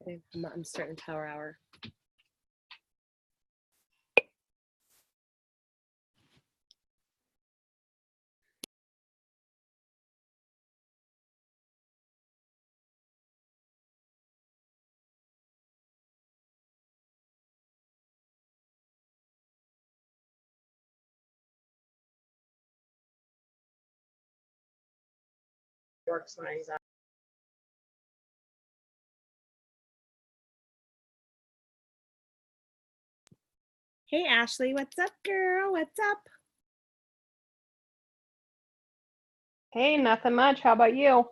Okay, I'm starting Power Hour. Works nice. Hey, Ashley, what's up, girl? What's up? Hey, nothing much. How about you?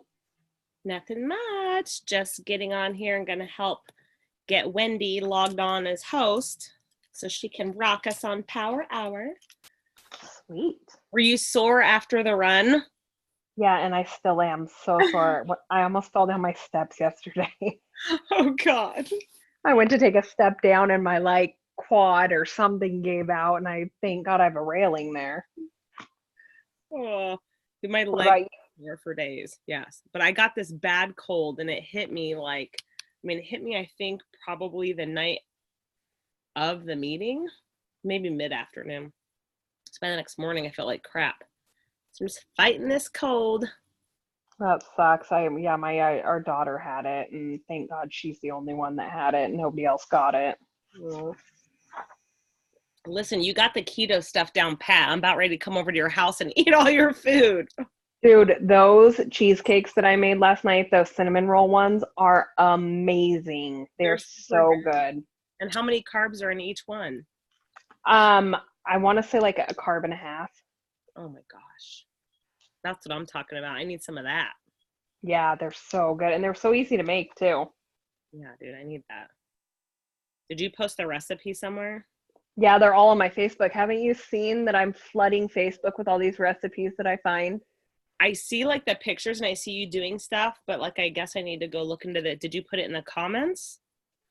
Nothing much. Just getting on here and going to help get Wendy logged on as host so she can rock us on Power Hour. Sweet. Were you sore after the run? Yeah, and I still am so sore. I almost fell down my steps yesterday. Oh, God. I went to take a step down and my quad or something gave out, and I thank God I have a railing there. Oh, my What leg about you? sore for days. Yes, but I got this bad cold, and it hit me it hit me, I think, probably the night of the meeting, maybe mid-afternoon. So by the next morning, I felt like crap. So I'm just fighting this cold. That sucks. Our daughter had it, and thank God she's the only one that had it. Nobody else got it. Oh. Listen, you got the keto stuff down pat. I'm about ready to come over to your house and eat all your food. Dude, those cheesecakes that I made last night, those cinnamon roll ones, are amazing. They're so good. And how many carbs are in each one? I want to say like a carb and a half. Oh my gosh. That's what I'm talking about. I need some of that. Yeah, they're so good. And they're so easy to make too. Yeah, dude, I need that. Did you post the recipe somewhere? Yeah, they're all on my Facebook. Haven't you seen that I'm flooding Facebook with all these recipes that I find? I see like the pictures and I see you doing stuff, but like I guess I need to go look into Did you put it in the comments?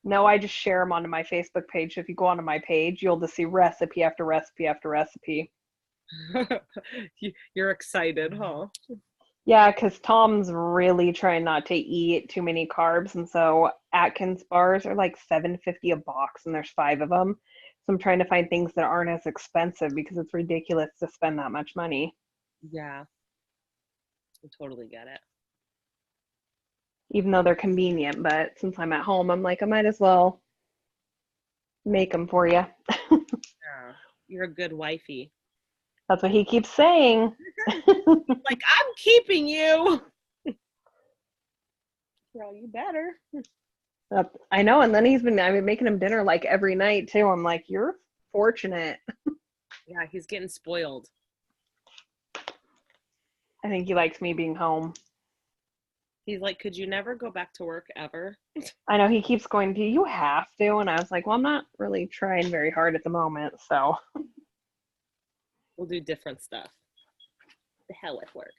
No, I just share them onto my Facebook page. So if you go onto my page, you'll just see recipe after recipe after recipe. You're excited, huh? Yeah, because Tom's really trying not to eat too many carbs, and so Atkins bars are like $7.50 a box, and there's 5 of them. So I'm trying to find things that aren't as expensive because it's ridiculous to spend that much money. Yeah, I totally get it. Even though they're convenient, but since I'm at home, I'm like, I might as well make them for you. Yeah, you're a good wifey. That's what he keeps saying. Like, I'm keeping you. Girl, you better. I know, and then I've been making him dinner like every night too. I'm like, you're fortunate. Yeah, he's getting spoiled. I think he likes me being home. He's like, could you never go back to work ever? I know he keeps going, do you have to? And I was like, well, I'm not really trying very hard at the moment, so. We'll do different stuff. The hell with work.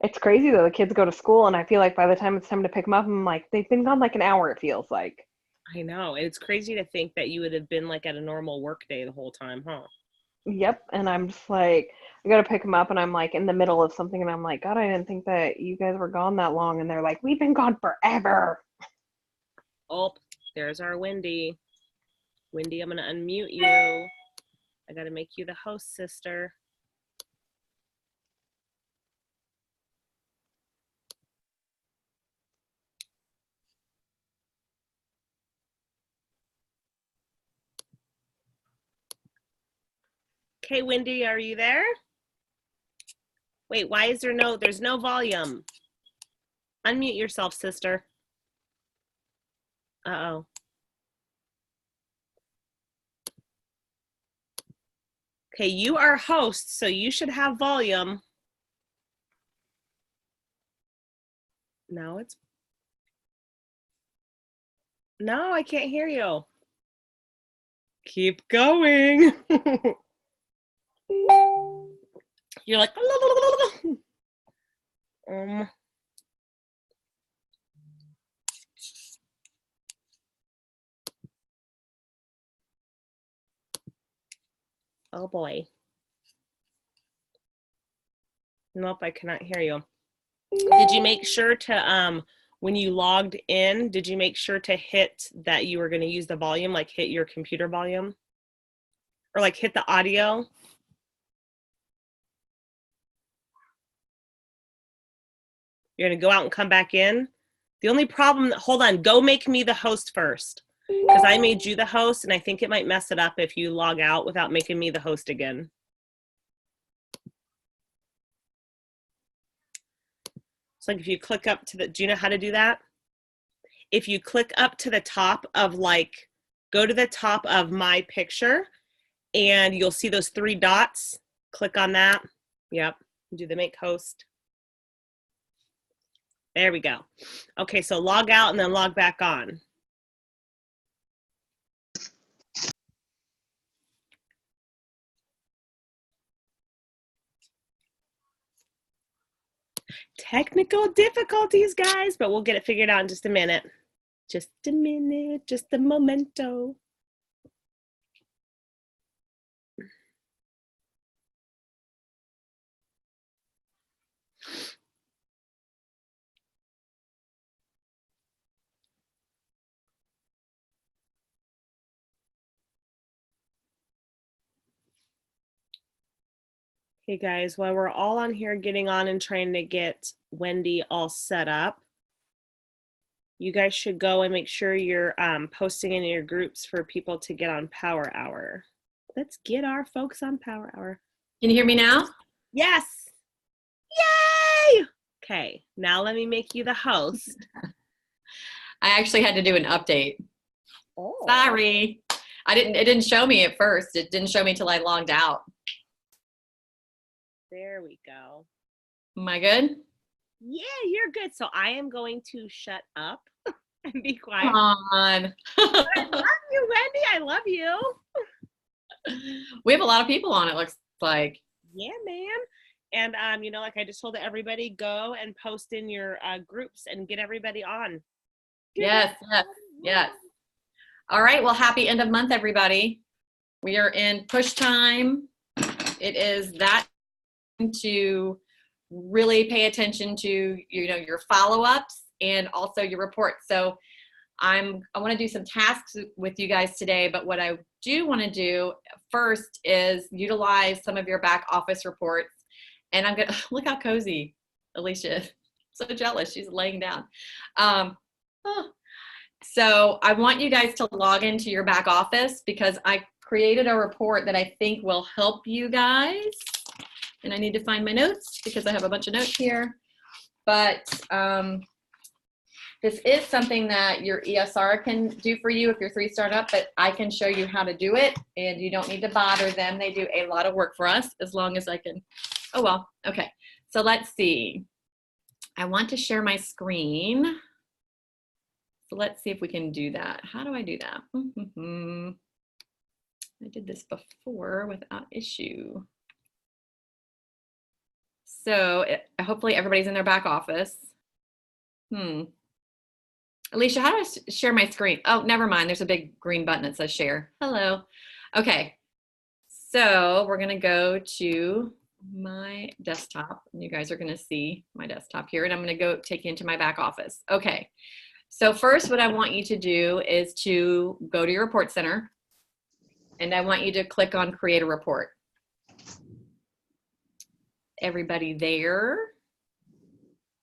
It's crazy though. The kids go to school, and I feel like by the time it's time to pick them up, I'm like, they've been gone like an hour, it feels like. I know. It's crazy to think that you would have been like at a normal work day the whole time, huh? Yep. And I'm just like, I got to pick them up, and I'm like in the middle of something, and I'm like, God, I didn't think that you guys were gone that long. And they're like, we've been gone forever. Oh, there's our Wendy. Wendy, I'm going to unmute you. I got to make you the host, sister. Okay, Wendy, are you there? Wait, why is there's no volume? Unmute yourself, sister. Uh-oh. Okay, you are host, so you should have volume. No, I can't hear you. Keep going. You're like, oh boy. Nope, I cannot hear you. Did you make sure to when you logged in, did you make sure to hit that you were going to use the volume, like hit your computer volume? Or like hit the audio? You're going to go out and come back in. The only problem, hold on, go make me the host first. Because I made you the host, and I think it might mess it up if you log out without making me the host again. So like if you click up to the, do you know how to do that? If you click up to the top of like, go to the top of my picture and you'll see those 3 dots. Click on that. Yep. Do the make host. There we go. Okay, so log out and then log back on. Technical difficulties, guys, but we'll get it figured out in just a minute. Just a minute, just a momento. Hey guys, while we're all on here getting on and trying to get Wendy all set up, you guys should go and make sure you're posting in your groups for people to get on Power Hour. Let's get our folks on Power Hour. Can you hear me now? Yes. Yay! Okay, now let me make you the host. I actually had to do an update. Oh. Sorry. It didn't show me at first. It didn't show me till I logged out. There we go. Am I good? Yeah, you're good. So I am going to shut up and be quiet. Come on. I love you, Wendy. I love you. We have a lot of people on, it looks like. Yeah, man. And you know, like I just told everybody, go and post in your groups and get everybody on. Yes. All right. Well, happy end of month, everybody. We are in push time. It is that to really pay attention to, you know, your follow-ups and also your reports. So I want to do some tasks with you guys today, but what I do want to do first is utilize some of your back office reports. And I'm gonna look how cozy Alicia is. So jealous, she's laying down. So I want you guys to log into your back office because I created a report that I think will help you guys. And I need to find my notes because I have a bunch of notes here. But this is something that your ESR can do for you if you're 3 startup, but I can show you how to do it and you don't need to bother them. They do a lot of work for us as long as I can. Oh, well, okay. So let's see. I want to share my screen. So let's see if we can do that. How do I do that? I did this before without issue. So hopefully everybody's in their back office. Alicia, how do I share my screen? Oh, never mind. There's a big green button that says share. Hello. Okay. So we're going to go to my desktop. And you guys are going to see my desktop here. And I'm going to go take you into my back office. Okay. So first, what I want you to do is to go to your report center. And I want you to click on create a report. Everybody there,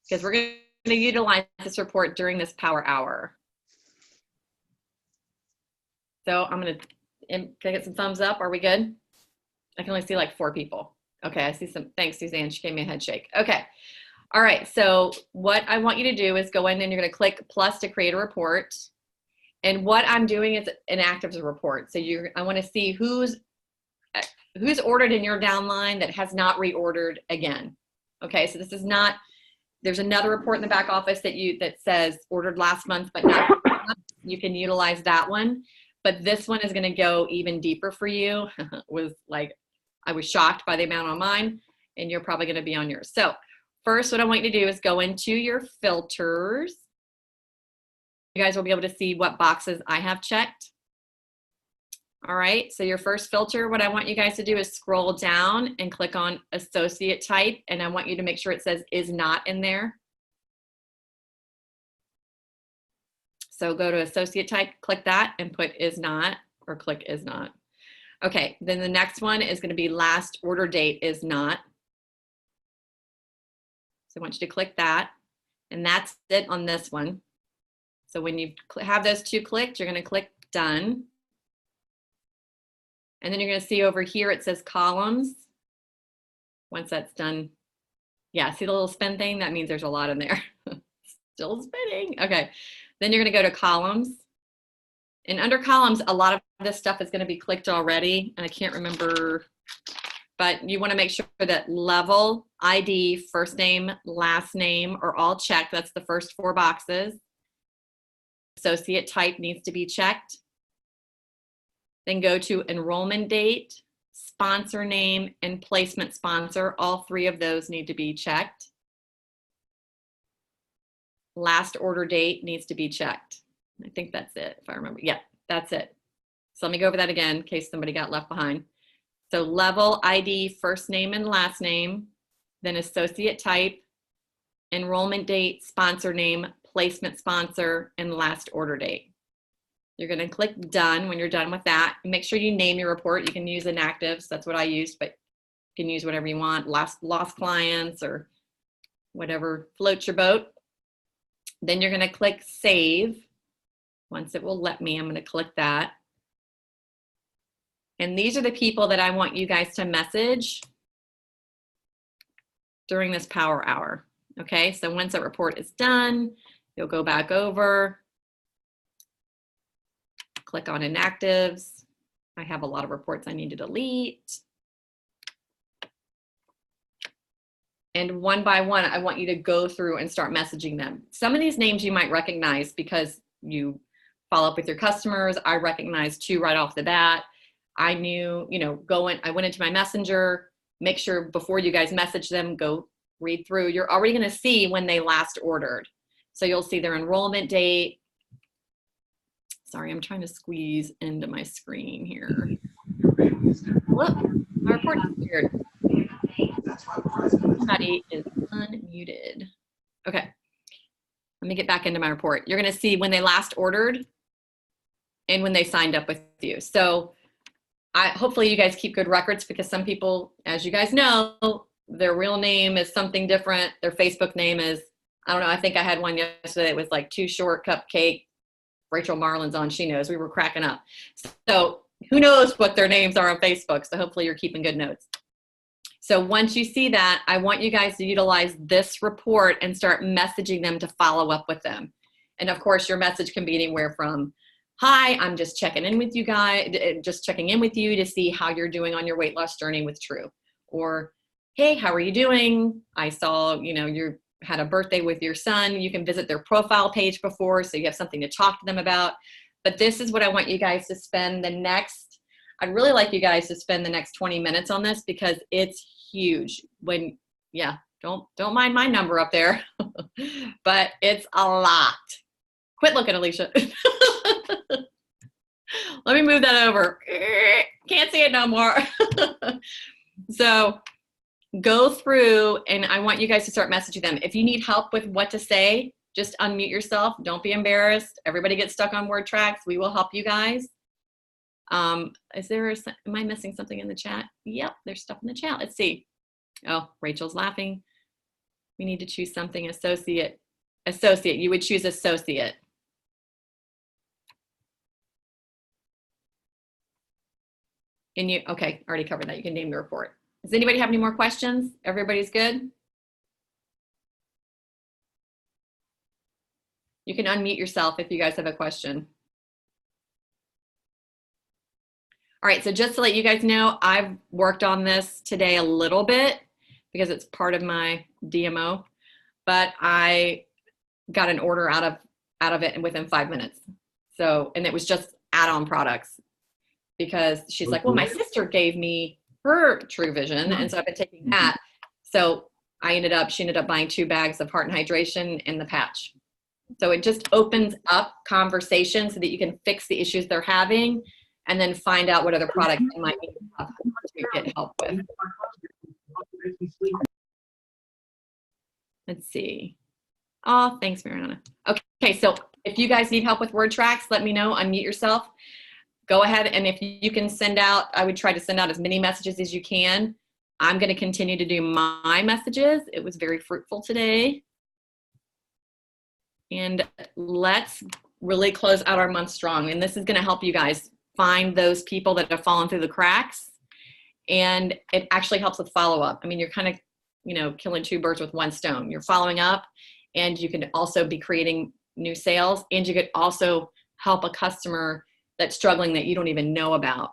because we're going to utilize this report during this power hour. So I'm going to, can I get some thumbs up? Are we good? I can only see like 4 people. Okay, I see some, thanks Suzanne, she gave me a head shake. Okay, all right, so what I want you to do is go in and you're going to click plus to create a report. And what I'm doing is an active report. So I want to see who's ordered in your downline that has not reordered again. Okay, so this is not, there's another report in the back office that says ordered last month, but not this month. You can utilize that one. But this one is gonna go even deeper for you. I was shocked by the amount on mine, and you're probably gonna be on yours. So first, what I want you to do is go into your filters. You guys will be able to see what boxes I have checked. All right, so your first filter, what I want you guys to do is scroll down and click on associate type, and I want you to make sure it says is not in there. So go to associate type, click that and put is not, or click is not. Okay, then the next one is going to be last order date is not. So I want you to click that, and that's it on this one. So when you have those two clicked, you're going to click done. And then you're going to see over here it says columns. Once that's done, yeah, see the little spin thing? That means there's a lot in there. Still spinning. Okay, then you're going to go to columns. And under columns, a lot of this stuff is going to be clicked already. And I can't remember, but you want to make sure that level, ID, first name, last name are all checked. That's the first 4 boxes. Associate type needs to be checked. Then go to enrollment date, sponsor name, and placement sponsor. All 3 of those need to be checked. Last order date needs to be checked. I think that's it, if I remember. Yeah, that's it. So let me go over that again in case somebody got left behind. So level, ID, first name and last name, then associate type, enrollment date, sponsor name, placement sponsor, and last order date. You're going to click done when you're done with that. Make sure you name your report. You can use inactives. That's what I used, but you can use whatever you want. Lost clients or whatever floats your boat. Then you're going to click save. Once it will let me, I'm going to click that. And these are the people that I want you guys to message during this power hour. Okay, so once that report is done, you'll go back over, click on inactives. I have a lot of reports I need to delete. And one by one, I want you to go through and start messaging them. Some of these names you might recognize because you follow up with your customers. I recognized 2 right off the bat. I knew, you know, I went into my messenger, make sure before you guys message them, go read through. You're already going to see when they last ordered. So you'll see their enrollment date. Sorry, I'm trying to squeeze into my screen here. Look, my report is weird. Somebody is unmuted. Okay, let me get back into my report. You're going to see when they last ordered and when they signed up with you. So hopefully you guys keep good records because some people, as you guys know, their real name is something different. Their Facebook name is, I don't know, I think I had one yesterday. It was like Too Short Cupcake. Rachel Marlin's on, she knows. We were cracking up. So who knows what their names are on Facebook. So hopefully you're keeping good notes. So once you see that, I want you guys to utilize this report and start messaging them to follow up with them. And of course, your message can be anywhere from, hi, I'm just checking in with you guys, just checking in with you to see how you're doing on your weight loss journey with True. Or, hey, how are you doing? I saw, you know, you had a birthday with your son. You can visit their profile page before, so you have something to talk to them about. But this is what I want you guys to spend the next, I'd really like you guys to spend the next 20 minutes on this because it's huge. When, yeah, don't mind my number up there, but it's a lot. Quit looking, Alicia. Let me move that over. Can't see it no more. So go through and I want you guys to start messaging them. If you need help with what to say, just unmute yourself. Don't be embarrassed. Everybody gets stuck on word tracks. We will help you guys. Am I missing something in the chat? Yep, there's stuff in the chat. Let's see. Oh, Rachel's laughing. We need to choose something. Associate. You would choose associate. And you, okay, already covered that. You can name the report. Does anybody have any more questions? Everybody's good? You can unmute yourself if you guys have a question. All right, so just to let you guys know, I've worked on this today a little bit because it's part of my DMO, but I got an order out of it within 5 minutes. So, and it was just add-on products because she's like, well, my sister gave me her True Vision, and so I've been taking that. So she ended up buying 2 bags of Heart and Hydration and the patch. So it just opens up conversation so that you can fix the issues they're having and then find out what other products they might need to get help with. Let's see. Oh, thanks, Mariana. Okay, so If you guys need help with word tracks, let me know. Unmute yourself. Go ahead, and if you can send out, I would try to send out as many messages as you can. I'm going to continue to do my messages. It was very fruitful today. And let's really close out our month strong. And this is going to help you guys find those people that have fallen through the cracks. And it actually helps with follow-up. I mean, you're kind of, you know, killing two birds with one stone. You're following up, and you can also be creating new sales, and you could also help a customer that's struggling that you don't even know about.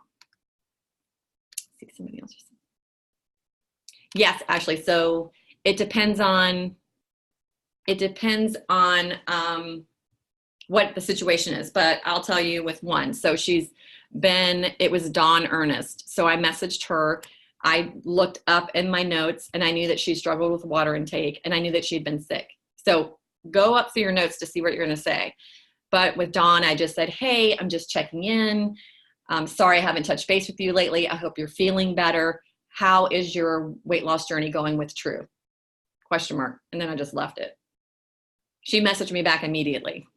See somebody else. Yes, Ashley. So it depends on what the situation is, but I'll tell you with one. So it was Dawn Ernest. So I messaged her. I looked up in my notes, and I knew that she struggled with water intake, and I knew that she'd been sick. So go up through your notes to see what you're going to say. But with Dawn, I just said, hey, I'm just checking in. Sorry I haven't touched base with you lately. I hope you're feeling better. How is your weight loss journey going with True? ? And then I just left it. She messaged me back immediately.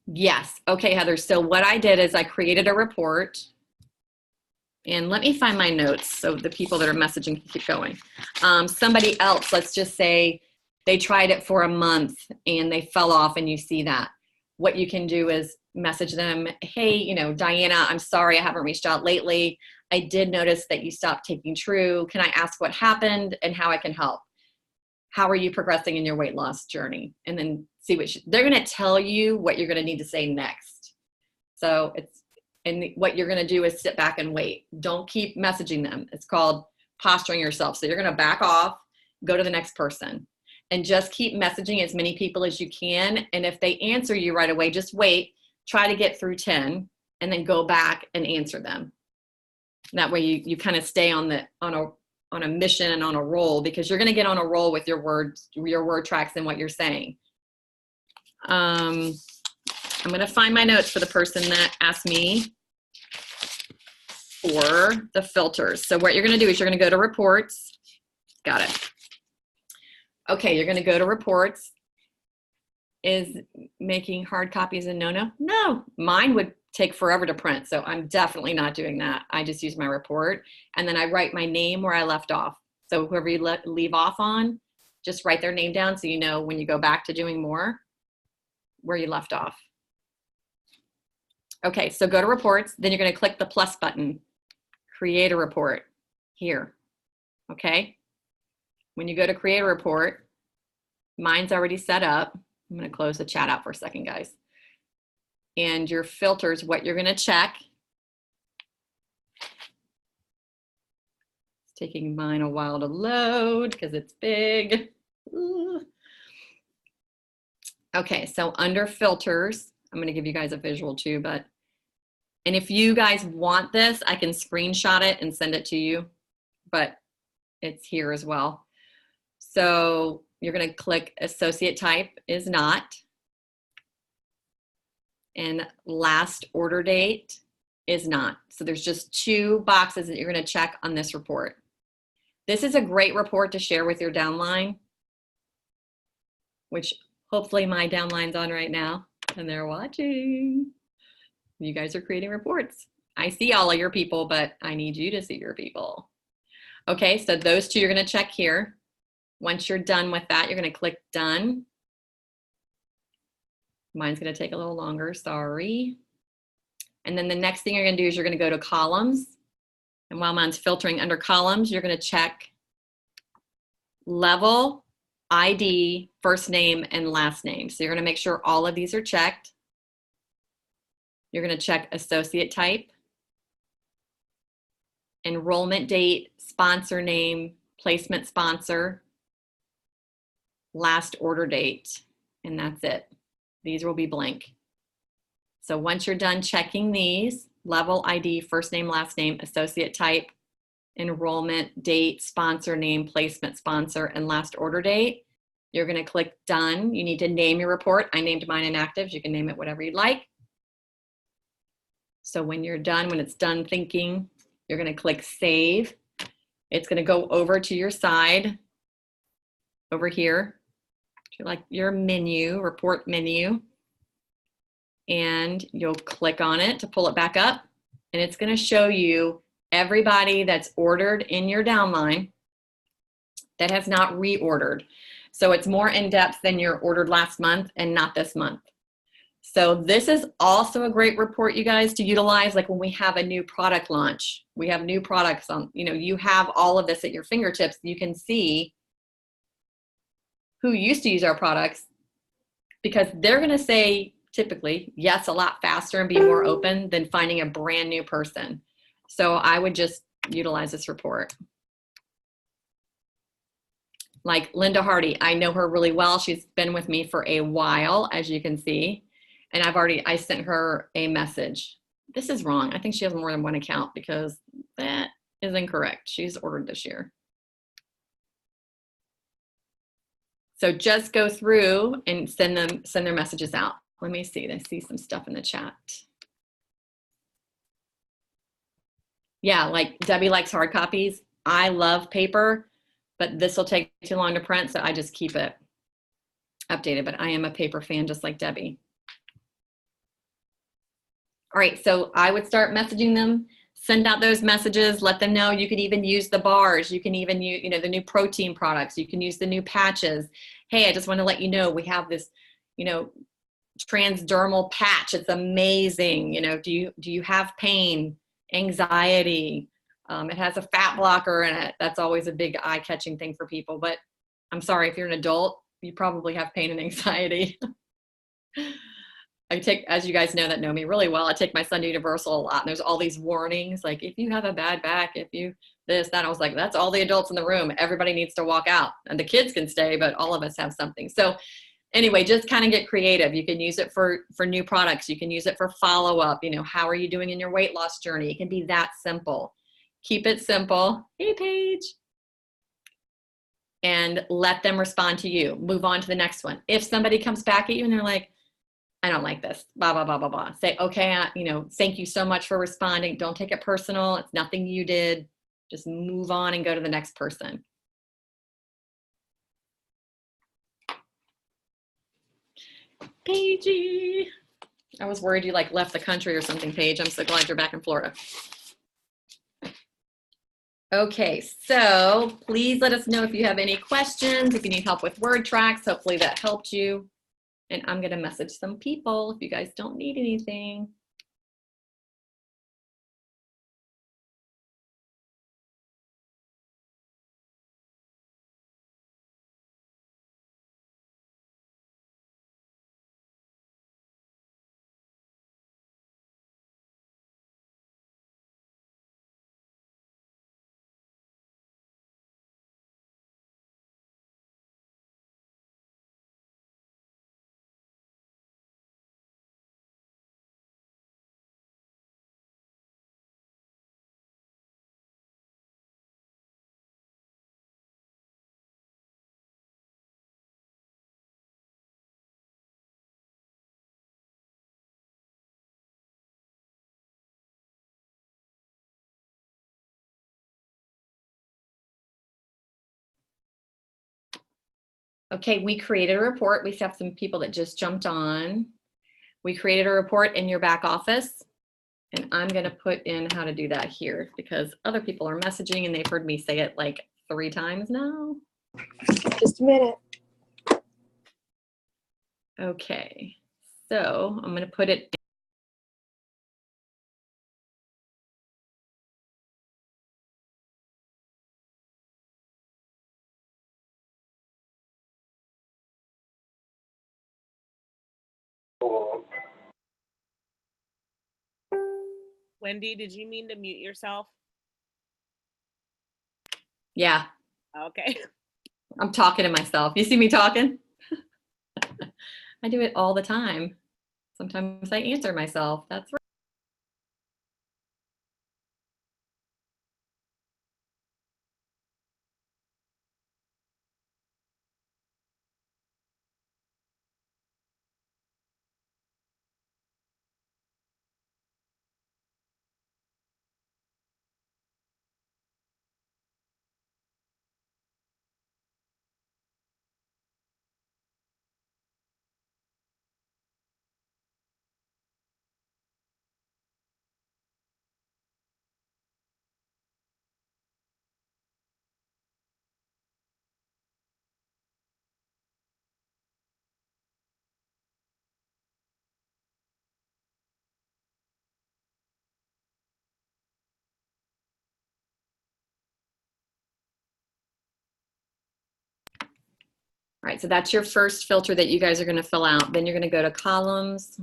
Yes. Okay, Heather. So what I did is I created a report. And let me find my notes so the people that are messaging can keep going. Somebody else, let's just say they tried it for a month and they fell off, and you see that. What you can do is message them, hey, you know, Diana, I'm sorry I haven't reached out lately. I did notice that you stopped taking True. Can I ask what happened and how I can help? How are you progressing in your weight loss journey? And then see they're going to tell you what you're going to need to say next. So what you're going to do is sit back and wait. Don't keep messaging them. It's called posturing yourself. So you're going to back off, go to the next person, and just keep messaging as many people as you can. And if they answer you right away, just wait, try to get through 10, and then go back and answer them. That way you kind of stay on a mission and on a roll, because you're going to get on a roll with your word tracks and what you're saying. I'm going to find my notes for the person that asked me for the filters. So what you're going to do is you're going to go to reports. Got it. Okay, you're going to go to reports. Is making hard copies a no-no? No, mine would take forever to print. So I'm definitely not doing that. I just use my report, and then I write my name where I left off. So whoever you leave off on, just write their name down so you know when you go back to doing more where you left off. Okay, so go to reports, then you're going to click the plus button, create a report here. Okay, when you go to create a report, mine's already set up. I'm going to close the chat out for a second, guys. And your filters, what you're going to check. It's taking mine a while to load because it's big. Ooh. Okay, so under filters, I'm going to give you guys a visual too, and if you guys want this, I can screenshot it and send it to you, but it's here as well. So you're going to click associate type is not, and last order date is not. So there's just 2 boxes that you're going to check on this report. This is a great report to share with your downline, which hopefully my downline's on right now and they're watching. You guys are creating reports. I see all of your people, but I need you to see your people. Okay, so those 2 you're going to check here. Once you're done with that, you're going to click done. Mine's going to take a little longer, sorry. And then the next thing you're going to do is you're going to go to columns. And while mine's filtering under columns, you're going to check level, ID, first name, and last name. So you're going to make sure all of these are checked. You're going to check associate type, enrollment date, sponsor name, placement sponsor, last order date, and that's it. These will be blank. So once you're done checking these, level, ID, first name, last name, associate type, enrollment date, sponsor name, placement sponsor, and last order date, you're going to click done. You need to name your report. I named mine inactives. You can name it whatever you'd like. So when you're done, when it's done thinking, you're going to click save. It's going to go over to your side over here. to like your menu, report menu, and you'll click on it to pull it back up, and it's going to show you everybody that's ordered in your downline that has not reordered. So it's more in depth than your ordered last month and not this month. So this is also a great report, you guys, to utilize like when we have a new product launch. We have new products on, you know, you have all of this at your fingertips. You can see who used to use our products because they're going to say typically yes a lot faster and be more open than finding a brand new person. So I would just utilize this report. Like Linda Hardy, I know her really well. She's been with me for a while, as you can see. And I sent her a message. This is wrong. I think she has more than one account because that is incorrect. She's ordered this year. So just go through and send their messages out. Let me see. I see some stuff in the chat. Yeah, like Debbie likes hard copies. I love paper, but this will take too long to print, so I just keep it updated. But I am a paper fan just like Debbie. All right, so I would start messaging them, send out those messages, let them know you could even use the bars. You can even use, you know, the new protein products. You can use the new patches. Hey, I just want to let you know we have this, you know, transdermal patch. It's amazing. You know, do you have pain, anxiety? It has a fat blocker in it. That's always a big eye-catching thing for people. But I'm sorry, if you're an adult, you probably have pain and anxiety. I take, as you guys know that know me really well, I take my son to Universal a lot, and there's all these warnings, like if you have a bad back, if you this, that. I was like, that's all the adults in the room. Everybody needs to walk out, and the kids can stay, but all of us have something. So anyway, just kind of get creative. You can use it for new products. You can use it for follow-up. You know, how are you doing in your weight loss journey? It can be that simple. Keep it simple. Hey, Paige. And let them respond to you. Move on to the next one. If somebody comes back at you and they're like, I don't like this, blah, blah, blah, blah, blah. Say, okay, you know, thank you so much for responding. Don't take it personal. It's nothing you did. Just move on and go to the next person. Paigey. I was worried you like left the country or something, Paige. I'm so glad you're back in Florida. Okay, so please let us know if you have any questions, if you need help with word tracks. Hopefully that helped you. And I'm going to message some people if you guys don't need anything. Okay, we created a report. We have some people that just jumped on. We created a report in your back office, and I'm going to put in how to do that here because other people are messaging and they've heard me say it like 3 times now. Just a minute. Okay, so I'm going to put it. Wendy, did you mean to mute yourself? Yeah, Okay. I'm talking to myself. You see me talking? I do it all the time. Sometimes I answer myself. That's right. right, so that's your first filter that you guys are going to fill out. Then you're going to go to columns.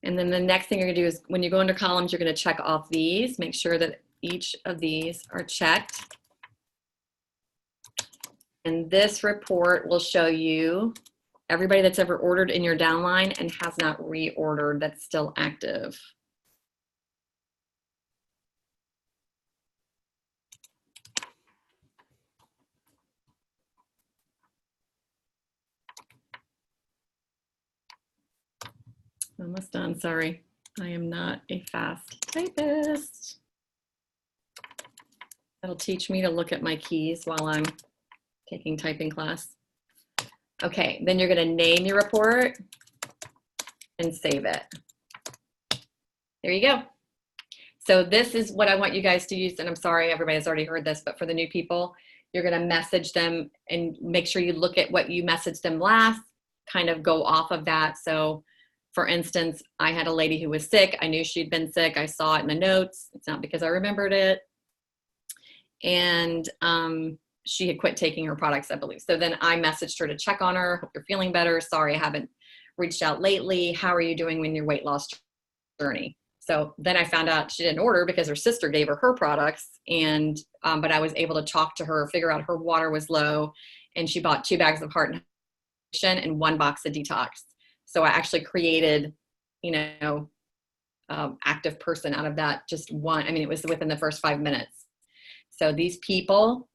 And then the next thing you're gonna do is when you go into columns, you're gonna check off these, make sure that each of these are checked. And this report will show you everybody that's ever ordered in your downline and has not reordered that's still active. Almost done, sorry. I am not a fast typist. That'll teach me to look at my keys while I'm taking typing class. Okay, then you're gonna name your report and save it. There you go. So this is what I want you guys to use, and I'm sorry everybody's already heard this, but for the new people, you're gonna message them and make sure you look at what you messaged them last, kind of go off of that. So for instance, I had a lady who was sick. I knew she'd been sick. I saw it in the notes. It's not because I remembered it. And she had quit taking her products, I believe. So then I messaged her to check on her. Hope you're feeling better. Sorry, I haven't reached out lately. How are you doing in your weight loss journey? So then I found out she didn't order because her sister gave her products. And but I was able to talk to her, figure out her water was low, and she bought 2 bags of Heart and 1 box of Detox. So I actually created, active person out of that, just one. I mean, it was within the first 5 minutes. So these people,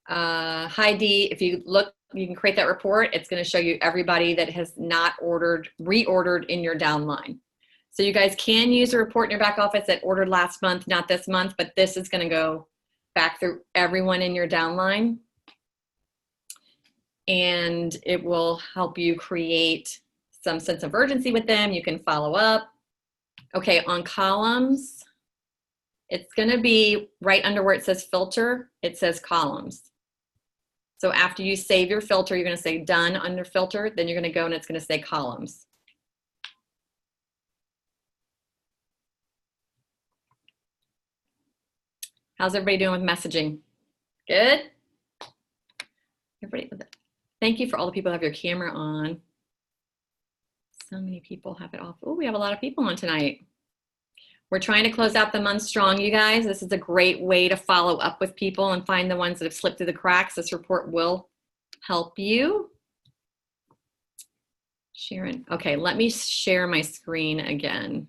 hi Dee, if you look, you can create that report. It's going to show you everybody that has not reordered in your downline. So you guys can use a report in your back office that ordered last month, not this month, but this is going to go back through everyone in your downline. And it will help you create some sense of urgency with them. You can follow up. Okay, on columns, it's going to be right under where it says filter, it says columns. So after you save your filter, you're going to say done under filter, then you're going to go and it's going to say columns. How's everybody doing with messaging? Good? Everybody with it. Thank you for all the people who have your camera on. So many people have it off. Oh, we have a lot of people on tonight. We're trying to close out the month strong, you guys. This is a great way to follow up with people and find the ones that have slipped through the cracks. This report will help you. Sharon, okay, let me share my screen again.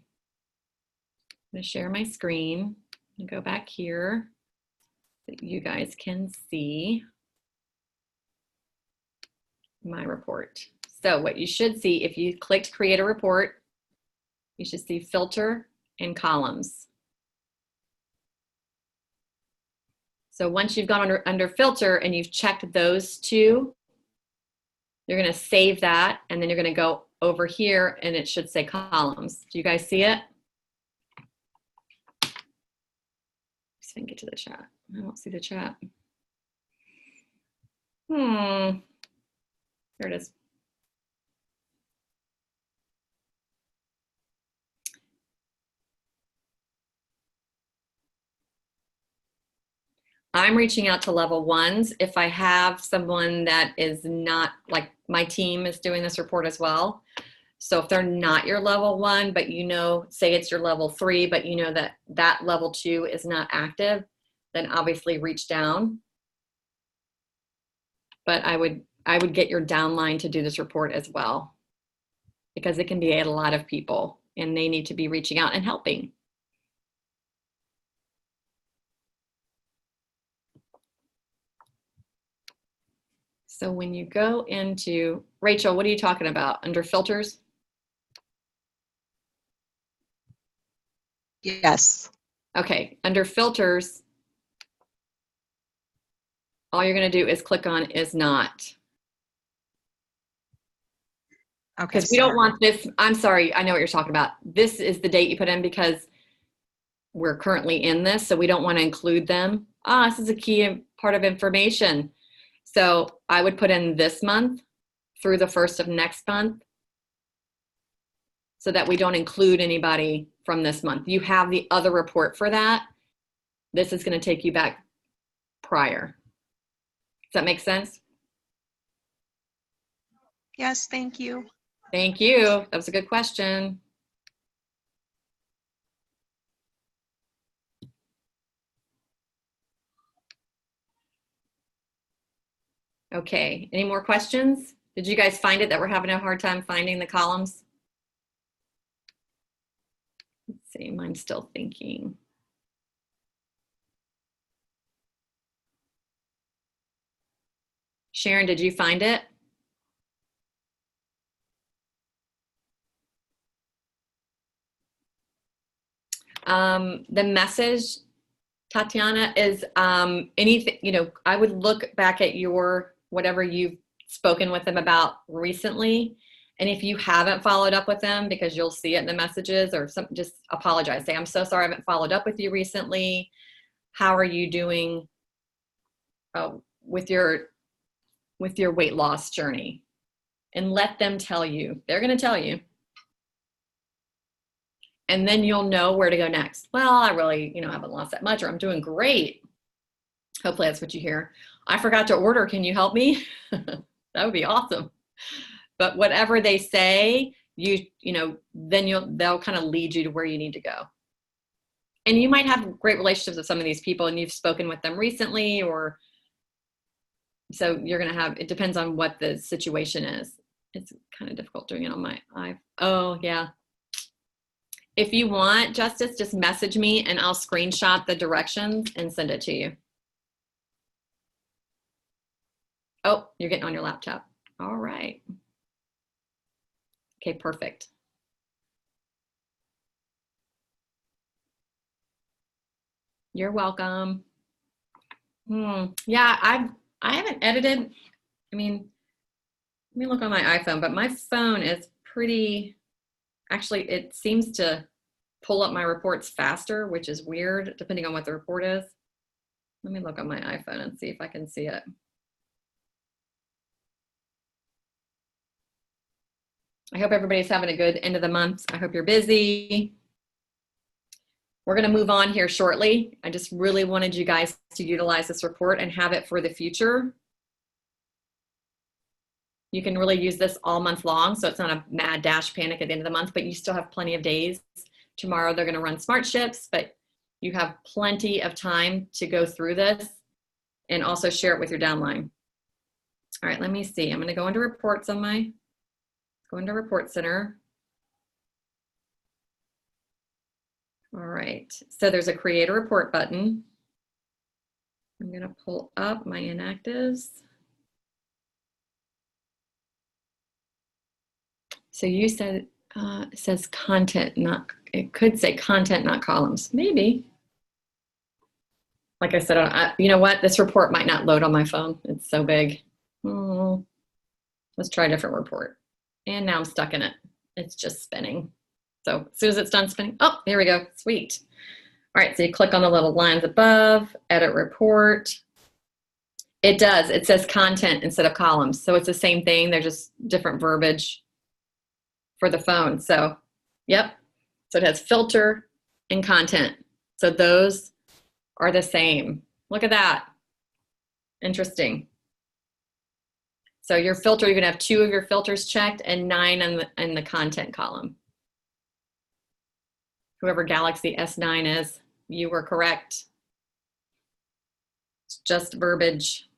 I'm gonna share my screen and go back here so that you guys can see my report. So what you should see, if you clicked create a report, you should see filter and columns. So once you've gone under filter and you've checked those two, you're going to save that and then you're going to go over here and it should say columns. Do you guys see it? See if I can get to the chat. I don't see the chat. There it is. I'm reaching out to level ones. If I have someone that is not, like my team is doing this report as well. So if they're not your level 1, but say it's your level 3, but you know that that level 2 is not active, then obviously reach down. But I would get your downline to do this report as well, because it can be a lot of people and they need to be reaching out and helping. So when you go into, Rachel, what are you talking about? Under filters? Yes. Okay, under filters, all you're going to do is click on is not. Okay. Because we don't sorry. want this, I'm sorry, I know what you're talking about. This is the date you put in because we're currently in this, so we don't want to include them. This is a key part of information. So I would put in this month through the 1st of next month so that we don't include anybody from this month. You have the other report for that. This is going to take you back prior. Does that make sense? Yes, thank you. Thank you. That was a good question. Okay, any more questions? Did you guys find it that we're having a hard time finding the columns? Let's see, mine's still thinking. Sharon, did you find it? The message, Tatiana, is anything, you know, I would look back at your, whatever you've spoken with them about recently. And if you haven't followed up with them, because you'll see it in the messages or something, just apologize. Say, I'm so sorry I haven't followed up with you recently. How are you doing with your weight loss journey? And let them tell you. They're going to tell you. And then you'll know where to go next. Well, I really, you know, haven't lost that much, or I'm doing great. Hopefully that's what you hear. I forgot to order. Can you help me? That would be awesome. But whatever they say, you know, then they'll kind of lead you to where you need to go. And you might have great relationships with some of these people and you've spoken with them recently, or so you're going to have, it depends on what the situation is. It's kind of difficult doing it on my iPhone. Oh, yeah. If you want, Justice, just message me and I'll screenshot the directions and send it to you. Oh, you're getting on your laptop. All right. Okay, perfect. You're welcome. Yeah, I haven't edited. I mean, let me look on my iPhone, but my phone is pretty, actually, it seems to pull up my reports faster, which is weird, depending on what the report is. Let me look on my iPhone and see if I can see it. I hope everybody's having a good end of the month. I hope you're busy. We're going to move on here shortly. I just really wanted you guys to utilize this report and have it for the future. You can really use this all month long, so it's not a mad dash panic at the end of the month, but you still have plenty of days. Tomorrow they're going to run smart ships, but you have plenty of time to go through this and also share it with your downline. All right, let me see. I'm going to go into reports on my, go into Report Center. All right, so there's a create a report button. I'm going to pull up my inactives. So you said it says content, not, it could say content, not columns. Maybe. Like I said, you know what? This report might not load on my phone. It's so big. Let's try a different report. And now I'm stuck in it. It's just spinning. So as soon as it's done spinning, oh, here we go. Sweet. All right, so you click on the little lines above, edit report. It does. It says content instead of columns. So it's the same thing. They're just different verbiage for the phone. So, yep. So it has filter and content. So those are the same. Look at that. Interesting. So your filter, you're going to have 2 of your filters checked and 9 in the content column. Whoever Galaxy S9 is, you were correct. It's just verbiage.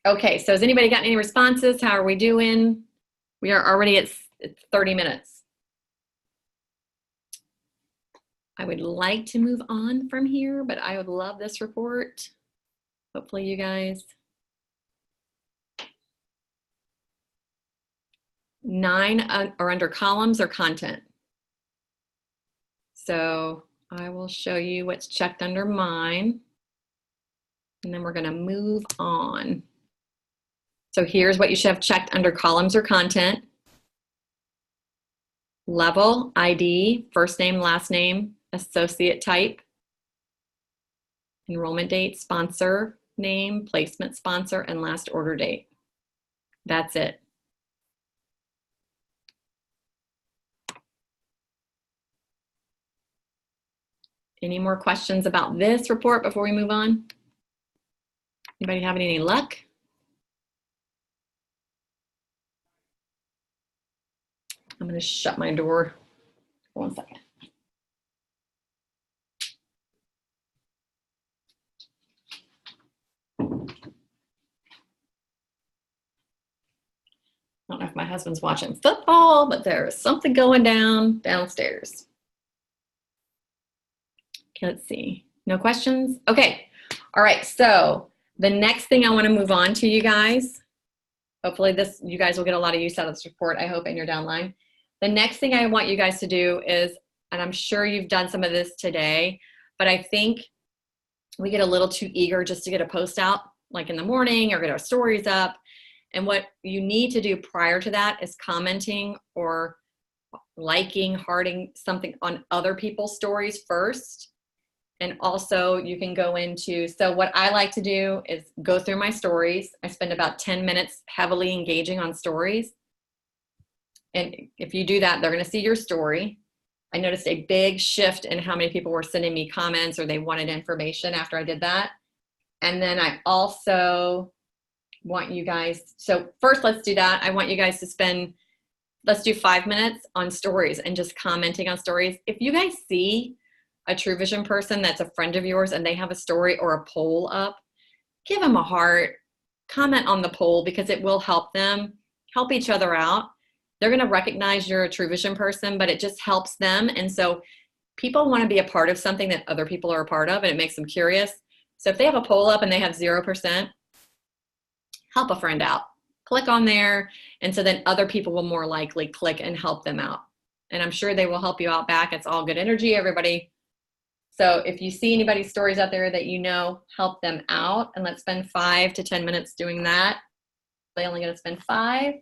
Okay, so has anybody got any responses? How are we doing? We are already at 30 minutes. I would like to move on from here, but I would love this report. Hopefully you guys. 9 are under columns or content. So I will show you what's checked under mine. And then we're going to move on. So here's what you should have checked under columns or content. Level, ID, first name, last name, associate type, enrollment date, sponsor name, placement sponsor, and last order date. That's it. Any more questions about this report before we move on? Anybody having any luck? I'm going to shut my door. 1 second. I don't know if my husband's watching football, but there is something going down downstairs. Okay, let's see. No questions? Okay. All right. So the next thing I want to move on to, you guys, hopefully you guys will get a lot of use out of this report, I hope, in your downline. The next thing I want you guys to do is, and I'm sure you've done some of this today, but I think we get a little too eager just to get a post out like in the morning or get our stories up. And what you need to do prior to that is commenting or liking, hearting something on other people's stories first. And also you can go into, so what I like to do is go through my stories. I spend about 10 minutes heavily engaging on stories. And if you do that, they're going to see your story. I noticed a big shift in how many people were sending me comments or they wanted information after I did that. And then I also want you guys, so first let's do that. I want you guys to spend, let's do 5 minutes on stories and just commenting on stories. If you guys see a True Vision person that's a friend of yours and they have a story or a poll up, give them a heart, comment on the poll because it will help them, help each other out. They're going to recognize you're a True Vision person, but it just helps them. And so people want to be a part of something that other people are a part of, and it makes them curious. So if they have a poll up and they have 0%, help a friend out. Click on there, and so then other people will more likely click and help them out. And I'm sure they will help you out back. It's all good energy, everybody. So if you see anybody's stories out there that you know, help them out. And let's spend 5 to 10 minutes doing that. They're only going to spend 5.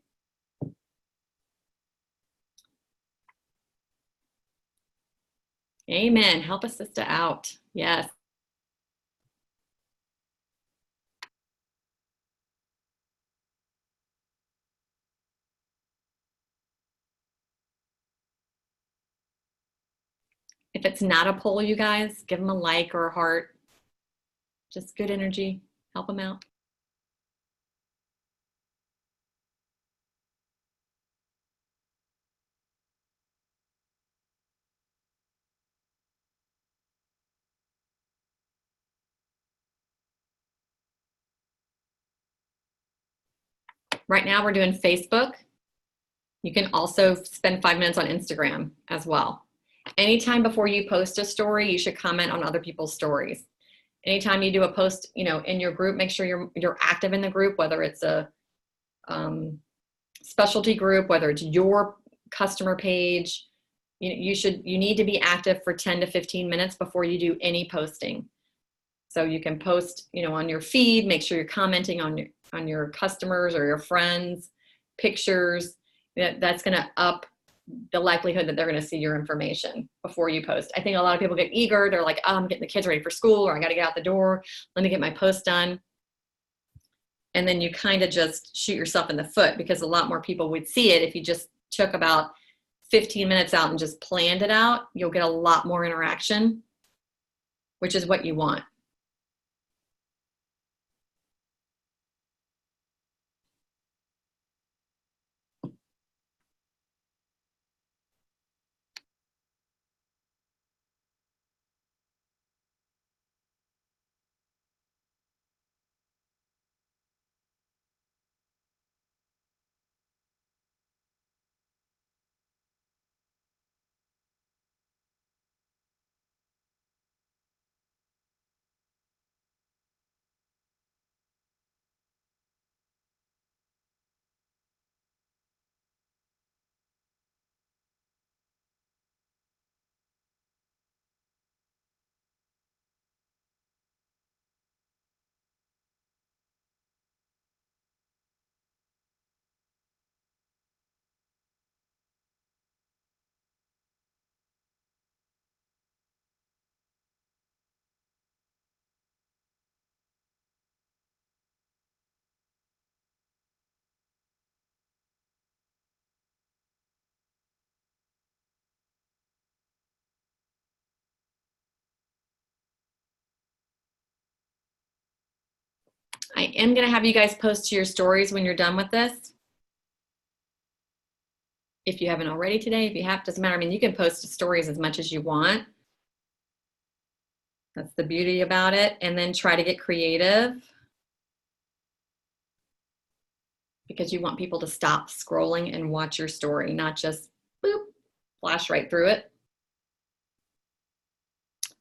Amen. Help a sister out. Yes. If it's not a poll, you guys, give them a like or a heart. Just good energy. Help them out. Right now we're doing Facebook. You can also spend 5 minutes on Instagram as well. Anytime before you post a story, you should comment on other people's stories. Anytime you do a post, you know, in your group, make sure you're active in the group, whether it's a specialty group, whether it's your customer page. You need to be active for 10 to 15 minutes before you do any posting. So you can post, you know, on your feed, make sure you're commenting on your customers or your friends, pictures. That's going to up the likelihood that they're going to see your information before you post. I think a lot of people get eager. They're like, oh, I'm getting the kids ready for school, or I got to get out the door. Let me get my post done. And then you kind of just shoot yourself in the foot, because a lot more people would see it if you just took about 15 minutes out and just planned it out. You'll get a lot more interaction, which is what you want. I am going to have you guys post to your stories when you're done with this. If you haven't already today, if you have, doesn't matter. I mean, you can post to stories as much as you want. That's the beauty about it. And then try to get creative, because you want people to stop scrolling and watch your story, not just boop, flash right through it.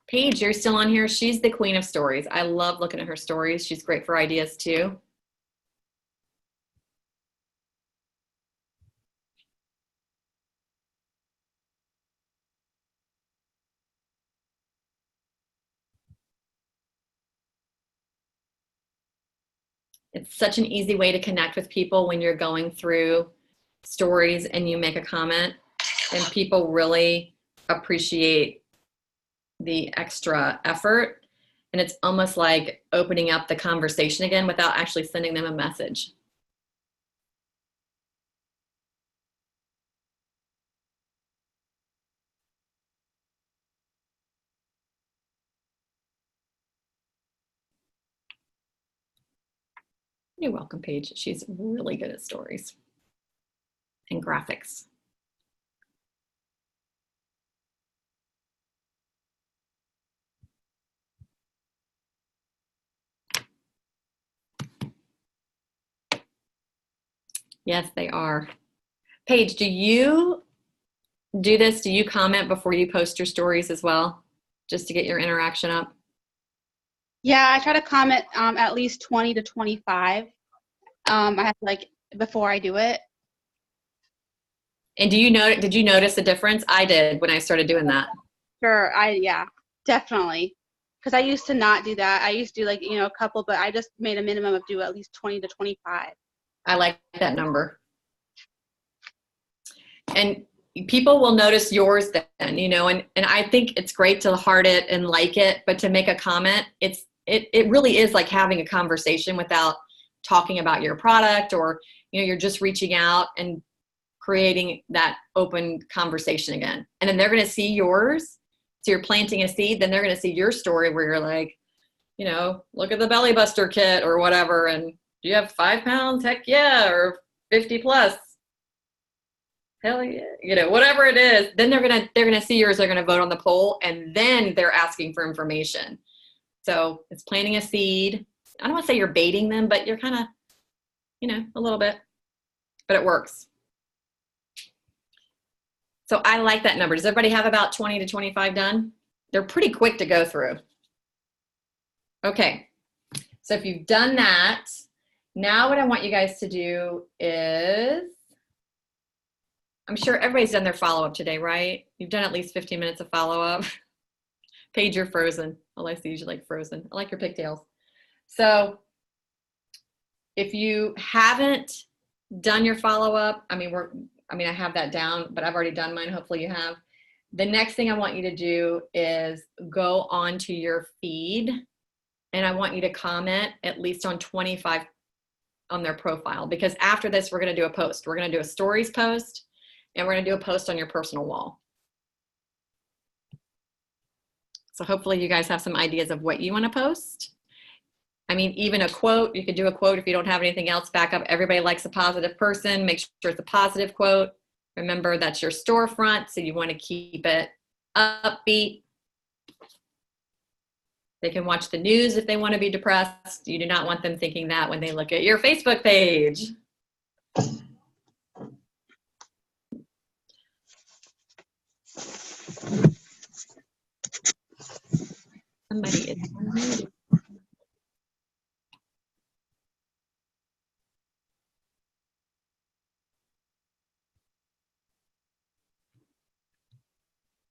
Paige, you're still on here. She's the queen of stories. I love looking at her stories. She's great for ideas too. It's such an easy way to connect with people when you're going through stories and you make a comment, and people really appreciate the extra effort. And it's almost like opening up the conversation again without actually sending them a message. You're welcome, Paige. She's really good at stories and graphics. Yes, they are. Paige, do you do this? Do you comment before you post your stories as well, just to get your interaction up? Yeah, I try to comment at least 20 to 25. I have to, like, before I do it. And do you know, did you notice a difference? I did when I started doing that. Sure, yeah, definitely. Because I used to not do that. I used to do, like, a couple, but I just made a minimum of do at least 20 to 25. I like that number. And people will notice yours then, and I think it's great to heart it and like it, but to make a comment, it really is like having a conversation without talking about your product, or, you're just reaching out and creating that open conversation again. And then they're going to see yours. So you're planting a seed, then they're going to see your story where you're like, look at the belly buster kit or whatever. And do you have 5 pounds? Heck yeah. Or 50 plus. Hell yeah. Whatever it is, then they're going to see yours. They're going to vote on the poll, and then they're asking for information. So it's planting a seed. I don't want to say you're baiting them, but you're kind of, a little bit, but it works. So I like that number. Does everybody have about 20 to 25 done? They're pretty quick to go through. Okay. So if you've done that, now what I want you guys to do is, I'm sure everybody's done their follow-up today, right? You've done at least 15 minutes of follow-up. Paige, you're frozen. All I see is you like frozen. I like your pigtails. So if you haven't done your follow-up, I have that down, but I've already done mine. Hopefully you have. The next thing I want you to do is go onto your feed, and I want you to comment at least on 25 on their profile, because after this, we're going to do a post. We're going to do a stories post, and we're going to do a post on your personal wall. So hopefully you guys have some ideas of what you want to post. Even a quote, you could do a quote if you don't have anything else back up. Everybody likes a positive person. Make sure it's a positive quote. Remember, that's your storefront, so you want to keep it upbeat. They can watch the news if they want to be depressed. You do not want them thinking that when they look at your Facebook page. Somebody is unmuted.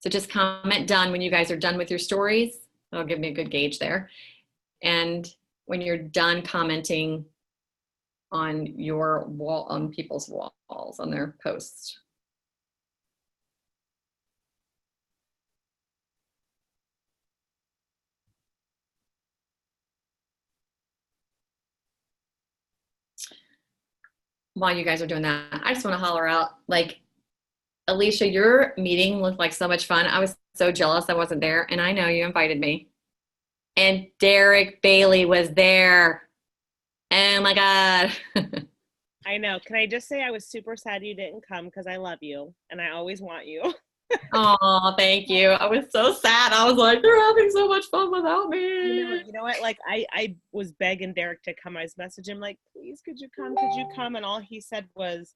So just comment done when you guys are done with your stories. That'll give me a good gauge there. And when you're done commenting on your wall, on people's walls, on their posts. While you guys are doing that, I just want to holler out, like, Alicia, your meeting looked like so much fun. I was so jealous I wasn't there, and I know you invited me. And Derek Bailey was there. Oh my God. I know. Can I just say I was super sad you didn't come because I love you and I always want you. Oh, thank you. I was so sad. I was like, they're having so much fun without me. You know what? Like I was begging Derek to come. I was messaging him like, please, could you come? Could you come? And all he said was,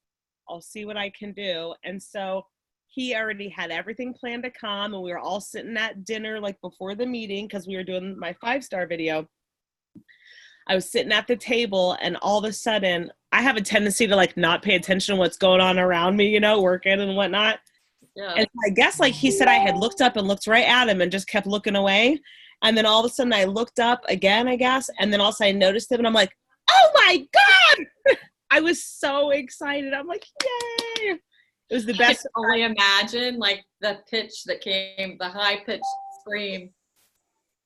I'll see what I can do. And so he already had everything planned to come, and we were all sitting at dinner like before the meeting because we were doing my 5-star video. I was sitting at the table, and all of a sudden, I have a tendency to like not pay attention to what's going on around me, you know, working and whatnot. Yeah. And I guess like he said, I had looked up and looked right at him and just kept looking away. And then all of a sudden I looked up again, I guess. And then also I noticed him and I'm like, oh my God. I was so excited. I'm like, yay. It was the I best. can only imagine like the pitch that came, the high pitched scream.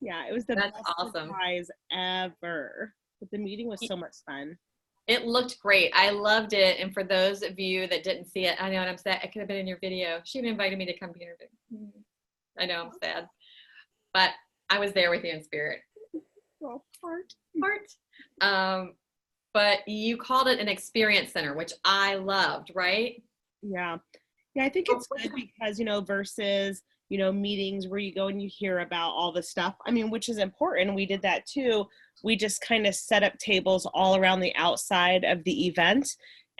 Yeah, it was the That's best awesome. surprise ever. But the meeting was so much fun. It looked great. I loved it. And for those of you that didn't see it, I know, and I'm sad. I could have been in your video. She even invited me to come be in her video. I know, I'm sad. But I was there with you in spirit. Oh, Heart. But you called it an experience center, which I loved, right? Yeah. Yeah, I think it's good because, you know, versus, you know, meetings where you go and you hear about all the stuff. I mean, which is important. We did that too. We just kind of set up tables all around the outside of the event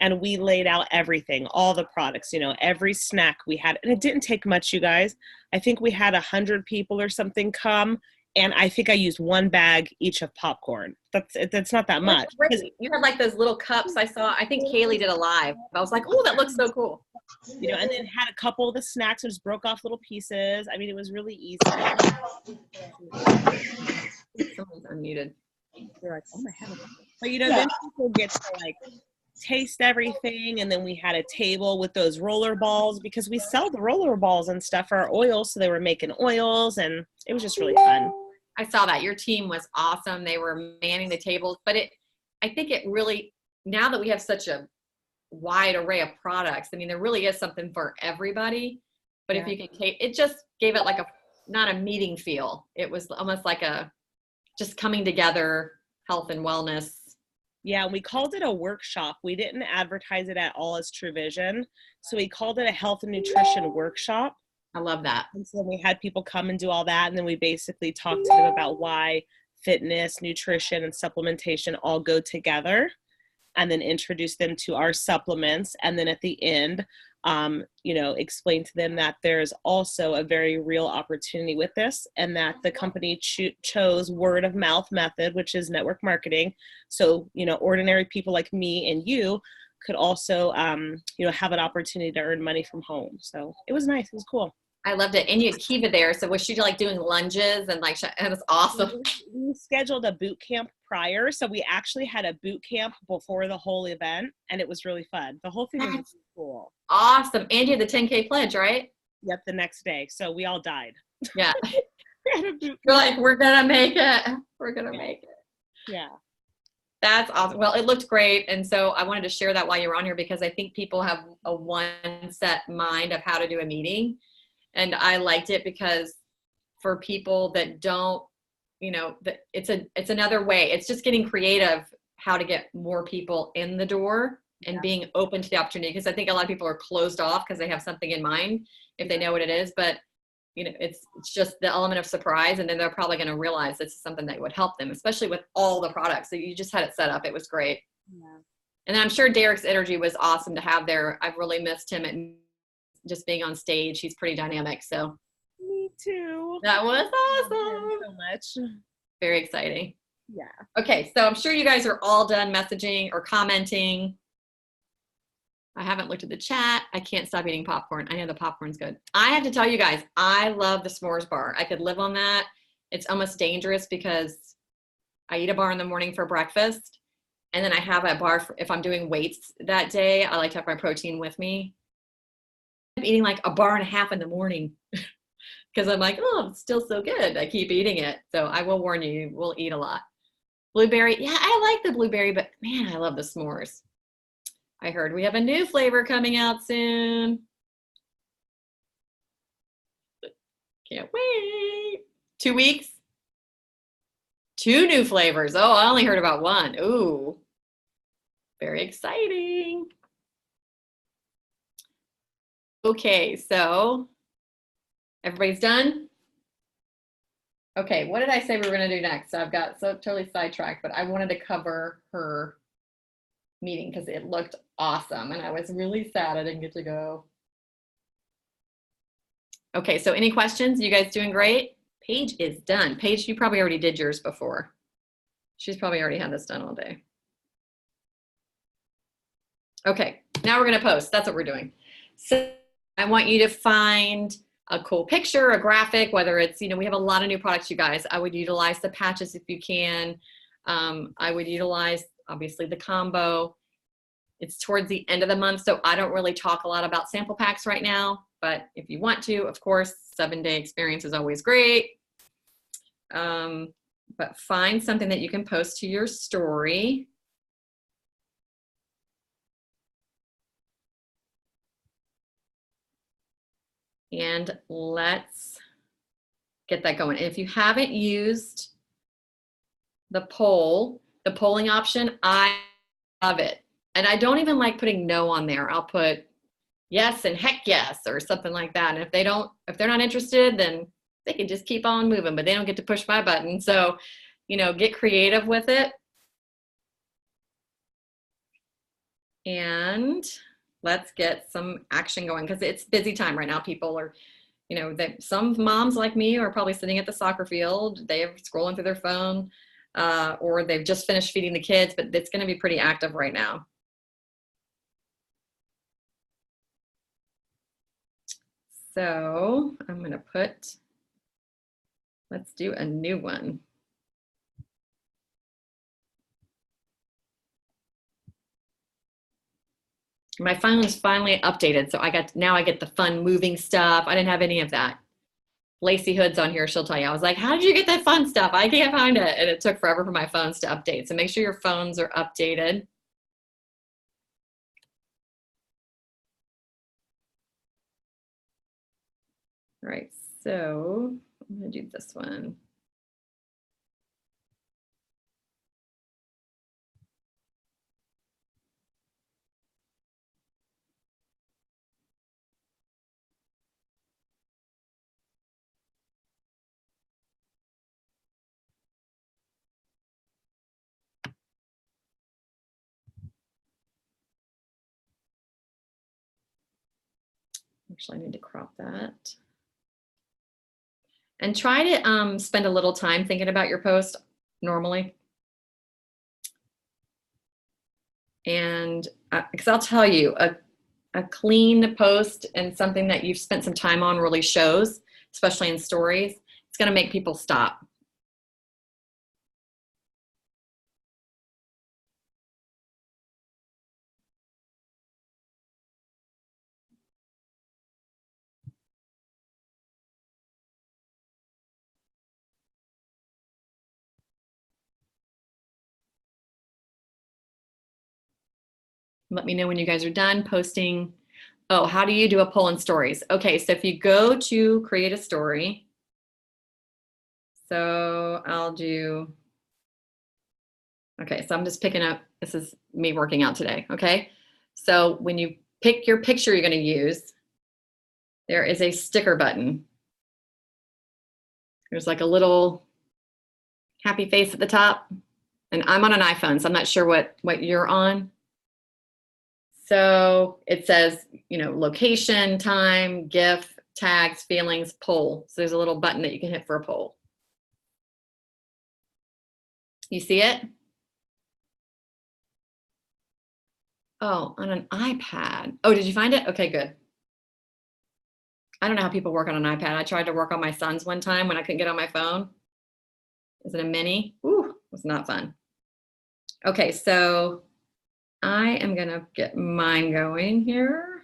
and we laid out everything, all the products, you know, every snack we had. And it didn't take much, you guys. I think we had 100 people or something come. And I think I used 1 bag each of popcorn. That's not that much. You had like those little cups I saw. I think Kaylee did a live. I was like, oh, that looks so cool. You know, and then had a couple of the snacks and just broke off little pieces. I mean, it was really easy. Someone's unmuted. They're like, oh my heavens. But you know, then people get to like taste everything, and then we had a table with those roller balls because we sell the roller balls and stuff for our oils, so they were making oils, and it was just really fun. I saw that. Your team was awesome. They were manning the tables, but I think it really, now that we have such a wide array of products, I mean, there really is something for everybody. But if you can take, it just gave it like not a meeting feel. It was almost like just coming together, health and wellness. Yeah, we called it a workshop. We didn't advertise it at all as True Vision. So we called it a health and nutrition workshop. I love that. And so we had people come and do all that. And then we basically talked to them about why fitness, nutrition, and supplementation all go together. And then introduce them to our supplements. And then at the end, you know, explain to them that there's also a very real opportunity with this and that the company chose word of mouth method, which is network marketing. So, you know, ordinary people like me and you could also, you know, have an opportunity to earn money from home. So it was nice. It was cool. I loved it. And you had Kiva there. So was she like doing lunges and like, it was awesome. We scheduled a boot camp prior. So we actually had a boot camp before the whole event and it was really fun. The whole thing was really cool. Awesome. And you had the 10K pledge, right? Yep. The next day. So we all died. Yeah. You're You're like, we're going to make it. We're going to make it. Yeah. That's awesome. Well, it looked great. And so I wanted to share that while you're on here because I think people have a one set mind of how to do a meeting. And I liked it because for people that don't, you know, it's another way. It's just getting creative how to get more people in the door and being open to the opportunity. Because I think a lot of people are closed off because they have something in mind if they know what it is. But, you know, it's just the element of surprise. And then they're probably going to realize this is something that would help them, especially with all the products. So you just had it set up. It was great. Yeah. And I'm sure Derek's energy was awesome to have there. I've really missed him and just being on stage. He's pretty dynamic. So Me too. that was I love awesome. him so much. Very exciting. Yeah. Okay. So I'm sure you guys are all done messaging or commenting. I haven't looked at the chat. I can't stop eating popcorn. I know the popcorn's good. I have to tell you guys, I love the s'mores bar. I could live on that. It's almost dangerous because I eat a bar in the morning for breakfast. And then I have a bar if I'm doing weights that day. I like to have my protein with me. I'm eating like a bar and a half in the morning because I'm like, oh, it's still so good. I keep eating it. So I will warn you, we'll eat a lot. Blueberry. Yeah, I like the blueberry, but man, I love the s'mores. I heard we have a new flavor coming out soon. Can't wait. 2 weeks? 2 new flavors. Oh, I only heard about 1. Ooh, very exciting. Okay, so everybody's done? Okay, what did I say we were going to do next? I've got so totally sidetracked, but I wanted to cover her meeting because it looked awesome and I was really sad I didn't get to go. Okay, so any questions? You guys doing great? Paige is done. Paige, you probably already did yours before. She's probably already had this done all day. Okay, now we're gonna post. That's what we're doing. So I want you to find a cool picture, a graphic, whether it's, we have a lot of new products, you guys. I would utilize the patches if you can. I would utilize, obviously, the combo. It's towards the end of the month, so I don't really talk a lot about sample packs right now, but if you want to, of course, 7-day experience is always great. But find something that you can post to your story. And let's get that going. And if you haven't used the polling option, I love it. And I don't even like putting no on there. I'll put yes and heck yes or something like that. And if they're not interested, then they can just keep on moving, but they don't get to push my button. So, get creative with it. And let's get some action going because it's busy time right now. People are, some moms like me are probably sitting at the soccer field. They're scrolling through their phone or they've just finished feeding the kids, but it's going to be pretty active right now. So I'm going to let's do a new one. My phone is finally updated, so now I get the fun moving stuff. I didn't have any of that. Lacey Hood's on here, she'll tell you. I was like, how did you get that fun stuff? I can't find it. And it took forever for my phones to update. So make sure your phones are updated. All right, so I'm gonna do this one. Actually, I need to crop that. And try to spend a little time thinking about your post normally. And because I'll tell you, a clean post and something that you've spent some time on really shows, especially in stories. It's going to make people stop. Let me know when you guys are done posting. Oh, how do you do a poll in stories? Okay, so if you go to create a story, so I'll do, okay, so I'm just picking up, this is me working out today, okay? So when you pick your picture you're gonna use, there is a sticker button. There's like a little happy face at the top. And I'm on an iPhone, so I'm not sure what you're on. So it says, location, time, GIF, tags, feelings, poll. So there's a little button that you can hit for a poll. You see it? Oh, on an iPad. Oh, did you find it? Okay, good. I don't know how people work on an iPad. I tried to work on my son's one time when I couldn't get on my phone. Is it a mini? Ooh, it was not fun. Okay, so I am gonna get mine going here.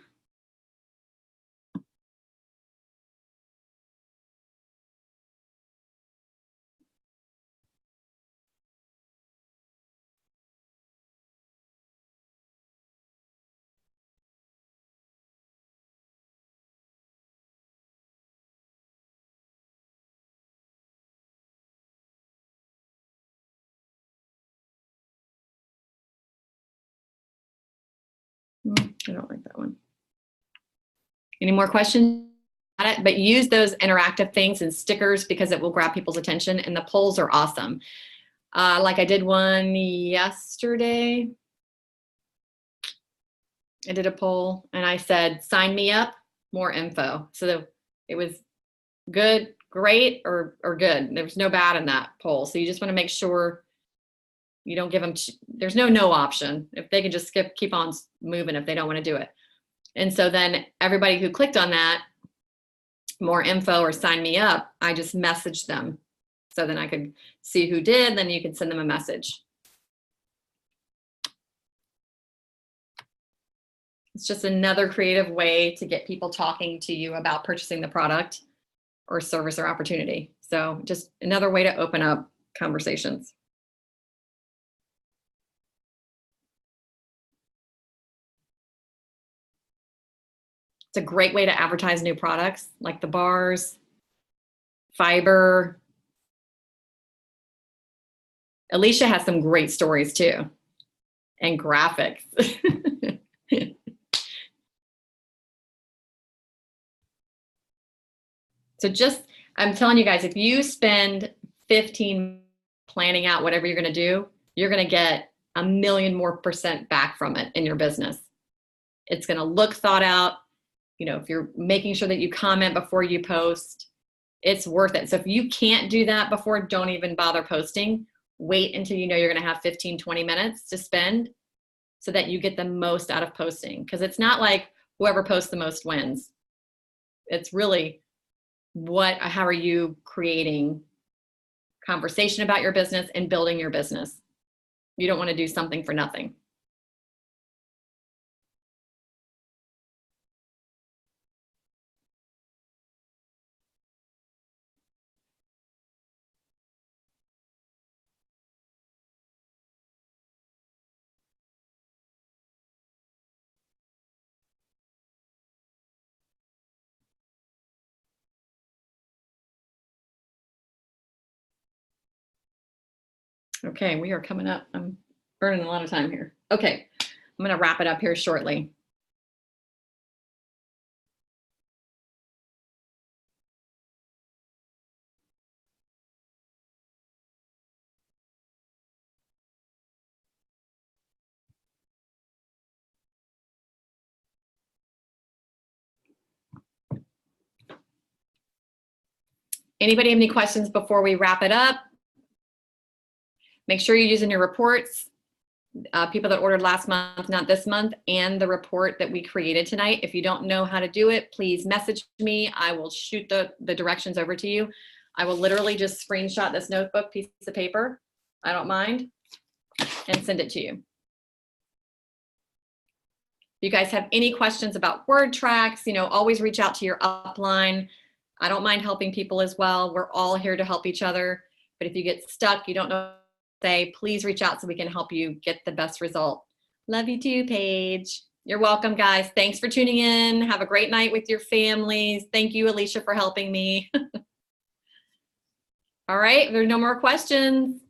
I don't like that one. Any more questions on it? But use those interactive things and stickers because it will grab people's attention, and the polls are awesome. Like I did one yesterday. I did a poll and I said, sign me up, more info. So it was good, great, or good. There was no bad in that poll. So you just want to make sure you don't give them, there's no option. If they can just keep on moving if they don't want to do it. And so then everybody who clicked on that, more info or sign me up, I just messaged them. So then I could see who did, then you could send them a message. It's just another creative way to get people talking to you about purchasing the product or service or opportunity. So just another way to open up conversations. It's a great way to advertise new products like the bars, fiber. Alicia has some great stories too, and graphics. So just, I'm telling you guys, if you spend 15 planning out whatever you're going to do, you're going to get 1,000,000 more % back from it in your business. It's going to look thought out. You know, if you're making sure that you comment before you post, it's worth it. So if you can't do that before, don't even bother posting. Wait until you know you're going to have 15, 20 minutes to spend so that you get the most out of posting. Because it's not like whoever posts the most wins. It's really how are you creating conversation about your business and building your business? You don't want to do something for nothing. Okay, we are coming up. I'm burning a lot of time here. Okay, I'm going to wrap it up here shortly. Anybody have any questions before we wrap it up? Make sure you're using your reports. People that ordered last month, not this month, and the report that we created tonight. If you don't know how to do it, please message me. I will shoot the directions over to you. I will literally just screenshot this notebook piece of paper, I don't mind, and send it to you. If you guys have any questions about word tracks, you know, always reach out to your upline. I don't mind helping people as well. We're all here to help each other. But if you get stuck, you don't know what to say, please reach out so we can help you get the best result. Love you too, Paige. You're welcome, guys. Thanks for tuning in. Have a great night with your families. Thank you, Alicia, for helping me. All right, if there's no more questions,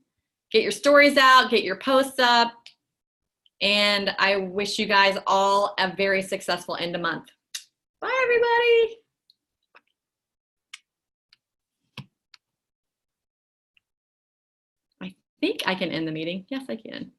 get your stories out, get your posts up. And I wish you guys all a very successful end of month. Bye, everybody. I think I can end the meeting. Yes, I can.